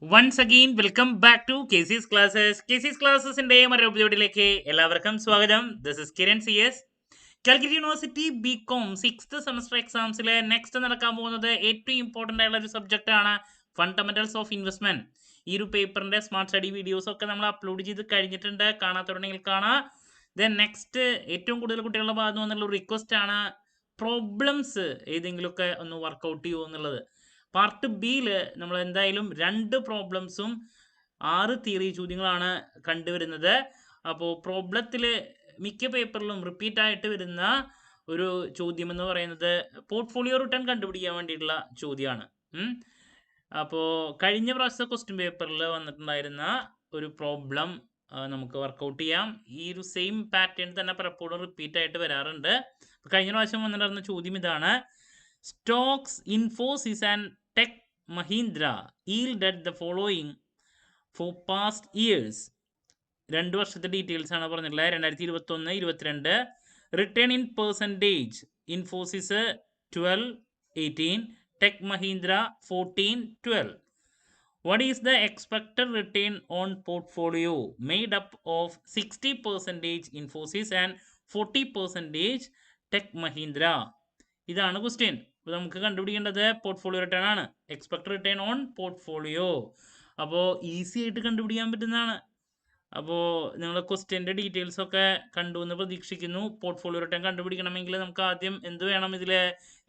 Once again, welcome back to KC's Classes. KC's Classesന്റെ മറ്റൊരു എപ്പിസോഡിലേക്ക് എല്ലാവർക്കും സ്വാഗതം. This is Kiran C S. Calicut university BCom 6th semester എക്സാംസിലെ next നടക്കാൻ പോകുന്നത് ഏറ്റവും ഇമ്പോർട്ടൻ്റ് ആയിട്ടുള്ള ഒരു സബ്ജക്റ്റ് ആണ് ഫണ്ടമെന്റൽസ് ഓഫ് ഇൻവെസ്റ്റ്മെന്റ്. ഈ ഒരു പേപ്പറിന്റെ സ്മാർട്ട് സ്റ്റഡി വീഡിയോസ് ഒക്കെ നമ്മൾ അപ്ലോഡ് ചെയ്ത് കഴിഞ്ഞിട്ടുണ്ട്. കാണാത്തുണ്ടെങ്കിൽ കാണാം. ദെൻ നെക്സ്റ്റ് ഏറ്റവും കൂടുതൽ കുട്ടികളുടെ ഭാഗത്ത് നിന്നുള്ള റിക്വസ്റ്റ് ആണ് പ്രോബ്ലംസ് ഏതെങ്കിലുമൊക്കെ ഒന്ന് വർക്കൗട്ട് ചെയ്യുമോ എന്നുള്ളത്. പാർട്ട് ബിയിൽ നമ്മൾ എന്തായാലും 2 പ്രോബ്ലംസും 6 തിയറി ചോദ്യങ്ങളാണ് കണ്ടുവരുന്നത്. അപ്പോൾ പ്രോബ്ലത്തിൽ മിക്ക പേപ്പറിലും റിപ്പീറ്റ് ആയിട്ട് വരുന്ന ഒരു ചോദ്യം എന്ന് പറയുന്നത് പോർട്ട്ഫോളിയോ റിട്ടേൺ കണ്ടുപിടിക്കാൻ വേണ്ടിയിട്ടുള്ള ചോദ്യമാണ്. അപ്പോൾ കഴിഞ്ഞ പ്രാവശ്യത്തെ ക്വസ്റ്റ്യൻ പേപ്പറിൽ വന്നിട്ടുണ്ടായിരുന്ന ഒരു പ്രോബ്ലം നമുക്ക് വർക്കൗട്ട് ചെയ്യാം. ഈ ഒരു സെയിം പാറ്റേൺ തന്നെ പലപ്പോഴും റിപ്പീറ്റ് ആയിട്ട് വരാറുണ്ട്. കഴിഞ്ഞ പ്രാവശ്യം വന്നിട്ടുണ്ടായിരുന്ന ചോദ്യം ഇതാണ്: Stocks Infosys and Tech Mahindra yielded the following for past years. 2 വർഷത്തെ ഡീറ്റെയിൽസ് ആണ് പറഞ്ഞിട്ടുള്ളത്. 2021-22 return in percentage. Infosys 12-18, tech Mahindra 14-12. What is the expected return on portfolio made up of 60% Infosys and 40% tech Mahindra? ഇതാണ് ക്വസ്റ്റ്യൻ. അപ്പോൾ നമുക്ക് കണ്ടുപിടിക്കേണ്ടത് പോർട്ട്ഫോളിയോ റിട്ടേൺ ആണ്. Expect return on portfolio. അപ്പോൾ easy ആയിട്ട് കണ്ടുപിടിക്കാൻ പറ്റുന്നതാണ്. അപ്പോൾ നിങ്ങൾ ക്വസ്റ്റ്യൻ്റെ ഡീറ്റെയിൽസ് ഒക്കെ കണ്ടു എന്ന് പ്രതീക്ഷിക്കുന്നു. പോർട്ട്ഫോളിയോ റിട്ടേൺ കണ്ടുപിടിക്കണമെങ്കിൽ നമുക്ക് ആദ്യം എന്ത് വേണം? ഇതിൽ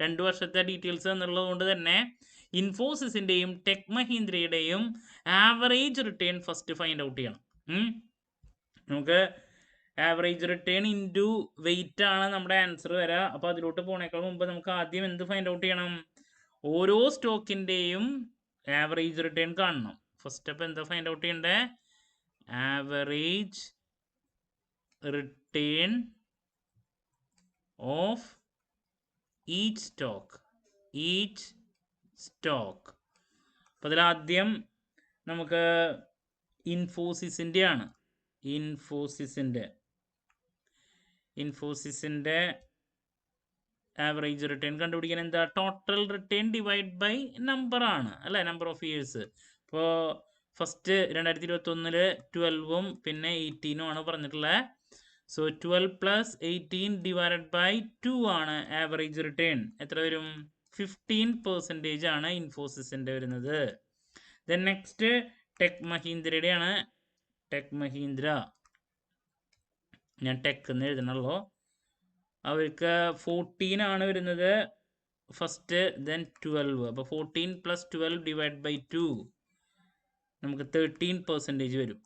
2 വർഷത്തെ ഡീറ്റെയിൽസ് എന്നുള്ളത് കൊണ്ട് തന്നെ ഇൻഫോസിസിൻ്റെയും ടെക് മഹീന്ദ്രയുടെയും average return first find out ചെയ്യണം. നമുക്ക് ആവറേജ് റിട്ടേൺ ഇൻറ്റു വെയിറ്റ് ആണ് നമ്മുടെ ആൻസർ വരിക. അപ്പോൾ അതിലോട്ട് പോണേക്കാൾ മുമ്പ് നമുക്ക് ആദ്യം എന്ത് ഫൈൻഡ് ഔട്ട് ചെയ്യണം? ഓരോ സ്റ്റോക്കിൻ്റെയും ആവറേജ് റിട്ടേൺ കാണണം. ഫസ്റ്റ് അപ്പോൾ എന്താ ഫൈൻഡ് ഔട്ട് ചെയ്യണ്ടേ? Average return of each stock. അപ്പോൾ അതിലാദ്യം നമുക്ക് ഇൻഫോസിസിൻ്റെ ആണ്. ഇൻഫോസിസിൻ്റെ ആവറേജ് റിട്ടേൺ കണ്ടുപിടിക്കാൻ എന്താ? Total return divide by number ആണ് അല്ലേ, നമ്പർ ഓഫ് ഇയേഴ്സ്. ഇപ്പോൾ ഫസ്റ്റ് 2021 12ഉം പിന്നെ 18ഉം ആണ് പറഞ്ഞിട്ടുള്ളത്. സോ 12 + 18 ഡിവൈഡഡ് ബൈ 2 ആണ് ആവറേജ് റിട്ടേൺ. എത്ര വരും? 15% ആണ് ഇൻഫോസിസിൻ്റെ വരുന്നത്. ദെൻ നെക്സ്റ്റ് ടെക് മഹീന്ദ്രയുടെയാണ്. ടെക് മഹീന്ദ്ര ഞാൻ ടെക് എന്ന് എഴുതണല്ലോ. അവർക്ക് 14 ആണ് വരുന്നത് ഫസ്റ്റ്, ദെൻ 12. അപ്പോൾ 14 + 12 ഡിവൈഡ് ബൈ 2 നമുക്ക് 13% വരും.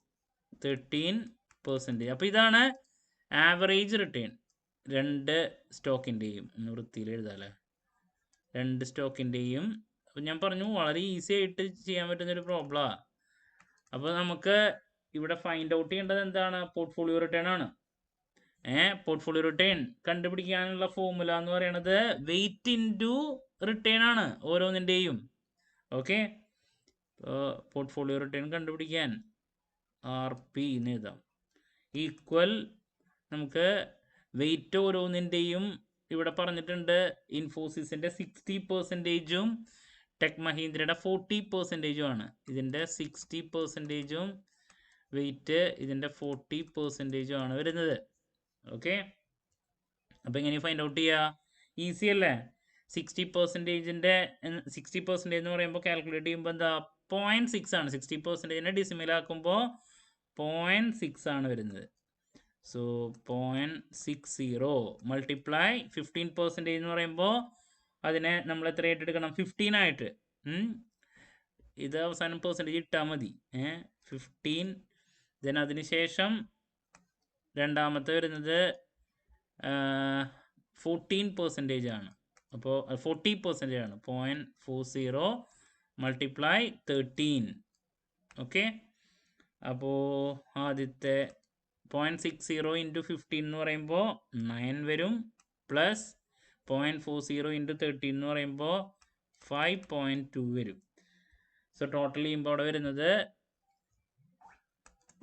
13%. അപ്പോൾ ഇതാണ് ആവറേജ് റിട്ടേൺ 2 സ്റ്റോക്കിൻ്റെയും. ഒന്ന് വൃത്തിയിൽ എഴുതാമല്ലേ, 2 സ്റ്റോക്കിൻ്റെയും. അപ്പോൾ ഞാൻ പറഞ്ഞു വളരെ ഈസി ആയിട്ട് ചെയ്യാൻ പറ്റുന്നൊരു പ്രോബ്ലമാണ്. അപ്പോൾ നമുക്ക് ഇവിടെ ഫൈൻഡ് ഔട്ട് ചെയ്യേണ്ടത് എന്താണ്? പോർട്ട്ഫോളിയോ റിട്ടേൺ ആണ്. പോർട്ട്ഫോളിയോ റിട്ടേൺ കണ്ടുപിടിക്കാനുള്ള ഫോർമുല എന്ന് പറയുന്നത് വെയിറ്റ് ഇൻറ്റു റിട്ടേൺ ആണ് ഓരോന്നിൻ്റെയും. ഓക്കെ, പോർട്ട്ഫോളിയോ റിട്ടേൺ കണ്ടുപിടിക്കാൻ RP എന്ന് എഴുതാം. ഈക്വൽ നമുക്ക് വെയിറ്റ് ഓരോന്നിൻ്റെയും ഇവിടെ പറഞ്ഞിട്ടുണ്ട്. ഇൻഫോസിസിൻ്റെ 60%ഉം ടെക് മഹീന്ദ്രയുടെ 40%ഉം ആണ്. ഇതിൻ്റെ 60%ഉം വെയിറ്റ് ഇതിൻ്റെ 40%ഉം ആണ് വരുന്നത്. ഓക്കെ, അപ്പോൾ എങ്ങനെ ഫൈൻഡ് ഔട്ട് ചെയ്യുക? ഈസി അല്ലേ? 60%ൻ്റെ 60% എന്ന് പറയുമ്പോൾ കാൽക്കുലേറ്റ് ചെയ്യുമ്പോൾ എന്താ? 0.6 ആണ്. 60%നെ ഡിസിമലാക്കുമ്പോൾ 0.6 ആണ് വരുന്നത്. സോ 0.60 മൾട്ടിപ്ലൈ 15% എന്ന് പറയുമ്പോൾ അതിനെ നമ്മൾ എത്രയായിട്ട് എടുക്കണം? 15 ആയിട്ട്. ഇത് അവസാനം പെർസെൻറ്റേജ് ഇട്ടാൽ മതി. 15. ദെൻ അതിന് ശേഷം രണ്ടാമത്തെ വരുന്നത് 14% ആണ്. അപ്പോൾ 40% ആണ്. 0.40 മൾട്ടിപ്ലൈ 13. ഓക്കെ, അപ്പോൾ ആദ്യത്തെ 0.60 ഇൻറ്റു 15 എന്ന് പറയുമ്പോൾ 9 വരും. പ്ലസ് 0.40 ഇൻറ്റു 13 എന്ന് പറയുമ്പോൾ 5.2 വരും. സോ ടോട്ടൽ ചെയ്യുമ്പോൾ അവിടെ വരുന്നത്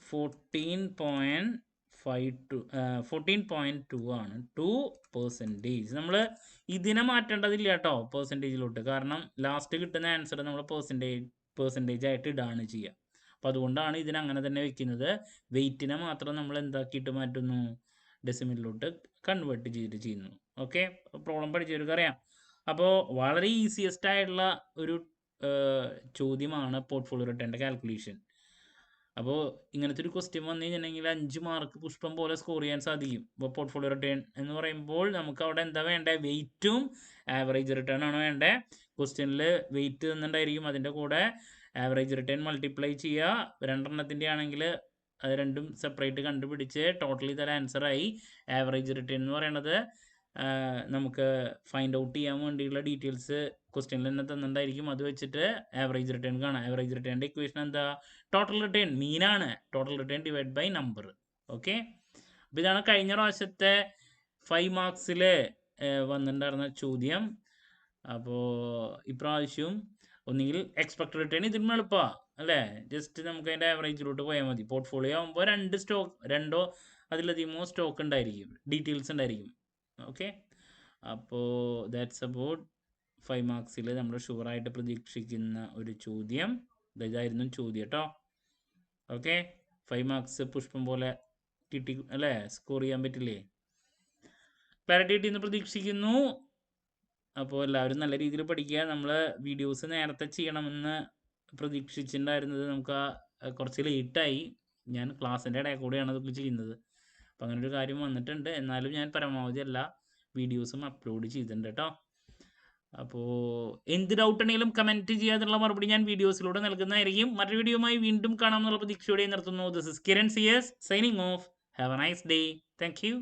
14.2 ആണ്. 2%. നമ്മൾ ഇതിനെ മാറ്റേണ്ടതില്ല കേട്ടോ പെർസെൻറ്റേജിലോട്ട്. കാരണം ലാസ്റ്റ് കിട്ടുന്ന ആൻസർ നമ്മൾ പെർസെൻറ്റേജ് ആയിട്ട് ഇടാണ് ചെയ്യുക. അപ്പോൾ അതുകൊണ്ടാണ് ഇതിനങ്ങനെ തന്നെ വെക്കുന്നത്. വെയിറ്റിനെ മാത്രം നമ്മൾ എന്താക്കിയിട്ട് മാറ്റുന്നു, ഡെസിമലിലോട്ട് കൺവേർട്ട് ചെയ്തിട്ട് ചെയ്യുന്നു. ഓക്കെ, പ്രോബ്ലം പഠിച്ചവർക്ക് അറിയാം. അപ്പോൾ വളരെ ഈസിയസ്റ്റ് ആയിട്ടുള്ള ഒരു ചോദ്യമാണ് പോർട്ട്ഫോളിയോ റിട്ടേണിൻ്റെ കാൽക്കുലേഷൻ. അപ്പോൾ ഇങ്ങനത്തെ ഒരു ക്വസ്റ്റ്യൻ വന്നു കഴിഞ്ഞിട്ടുണ്ടെങ്കിൽ 5 മാർക്ക് പുഷ്പം പോലെ സ്കോർ ചെയ്യാൻ സാധിക്കും. ഇപ്പോൾ പോർട്ട്ഫോളിയോ റിട്ടേൺ എന്ന് പറയുമ്പോൾ നമുക്ക് അവിടെ എന്താ വേണ്ടത്, വെയിറ്റും ആവറേജ് റിട്ടേൺ ആണ് വേണ്ടത്. ക്വസ്റ്റ്യനിൽ വെയിറ്റ് തന്നിട്ടുണ്ടായിരിക്കും, അതിൻ്റെ കൂടെ ആവറേജ് റിട്ടേൺ മൾട്ടിപ്ലൈ ചെയ്യുക. രണ്ടെണ്ണത്തിൻ്റെ ആണെങ്കിൽ അത് രണ്ടും സെപ്പറേറ്റ് കണ്ടുപിടിച്ച് ടോട്ടലി തരാൻ ആൻസറായി. ആവറേജ് റിട്ടേൺ എന്ന് പറയുന്നത് നമുക്ക് ഫൈൻഡ് ഔട്ട് ചെയ്യാൻ വേണ്ടിയുള്ള ഡീറ്റെയിൽസ് ക്വസ്റ്റ്യനിൽ തന്നെ തന്നിട്ടുണ്ടായിരിക്കും. അത് വെച്ചിട്ട് ആവറേജ് റിട്ടേൺ കാണാം. ആവറേജ് റിട്ടേണിൻ്റെ ഇക്വേഷൻ എന്താ, ടോട്ടൽ റിട്ടേൺ മീനാണ്, total return divide by number. Okay, അപ്പോൾ ഇതാണ് കഴിഞ്ഞ പ്രാവശ്യത്തെ 5 മാർക്സിൽ വന്നിട്ടുണ്ടായിരുന്ന ചോദ്യം. അപ്പോൾ ഇപ്രാവശ്യം ഒന്നുകിൽ എക്സ്പെക്ടഡ് റിട്ടേൺ ഇതിന് എളുപ്പമാണ് അല്ലേ, ജസ്റ്റ് നമുക്ക് അതിൻ്റെ ആവറേജിലോട്ട് പോയാൽ മതി. പോർട്ട്ഫോളിയോ ആകുമ്പോൾ 2 സ്റ്റോക്ക്, 2 അതിലധികമോ സ്റ്റോക്ക് ഉണ്ടായിരിക്കും, ഡീറ്റെയിൽസ് ഉണ്ടായിരിക്കും. ഓക്കെ, അപ്പോൾ ദാറ്റ്സ് അബൌട്ട് 5 മാർക്സിൽ നമ്മൾ ഷുവറായിട്ട് പ്രതീക്ഷിക്കുന്ന ഒരു ചോദ്യം. ഇതായിരുന്നു ചോദ്യം കേട്ടോ. ഓക്കെ, 5 മാർക്സ് പുഷ്പം പോലെ കിട്ടി അല്ലേ, സ്കോർ ചെയ്യാൻ പറ്റില്ലേ? ക്ലാരിറ്റി കിട്ടിയെന്ന് പ്രതീക്ഷിക്കുന്നു. അപ്പോൾ എല്ലാവരും നല്ല രീതിയിൽ പഠിക്കുക. നമ്മൾ വീഡിയോസ് നേരത്തെ ചെയ്യണമെന്ന് പ്രതീക്ഷിച്ചിട്ടുണ്ടായിരുന്നത് നമുക്ക് കുറച്ച് ലേറ്റായി. ഞാൻ ക്ലാസ്സിൻ്റെ ഇടയിൽ കൂടെയാണ് ഇതൊക്കെ ചെയ്യുന്നത്. അപ്പോൾ അങ്ങനെ ഒരു കാര്യം വന്നിട്ടുണ്ട്. എന്നാലും ഞാൻ പരമാവധി എല്ലാ വീഡിയോസും അപ്ലോഡ് ചെയ്തിട്ടുണ്ട് കേട്ടോ. അപ്പോൾ എന്ത് ഡൗട്ട് ഉണ്ടെങ്കിലും കമൻറ്റ് ചെയ്യാനുള്ള മറുപടി ഞാൻ വീഡിയോസിലൂടെ നൽകുന്നതായിരിക്കും. മറ്റൊരു വീഡിയോയുമായി വീണ്ടും കാണാമെന്നുള്ള പ്രതീക്ഷയോടെ നിർത്തുന്നു. This is Kiran CS signing off. Have a nice day. Thank U.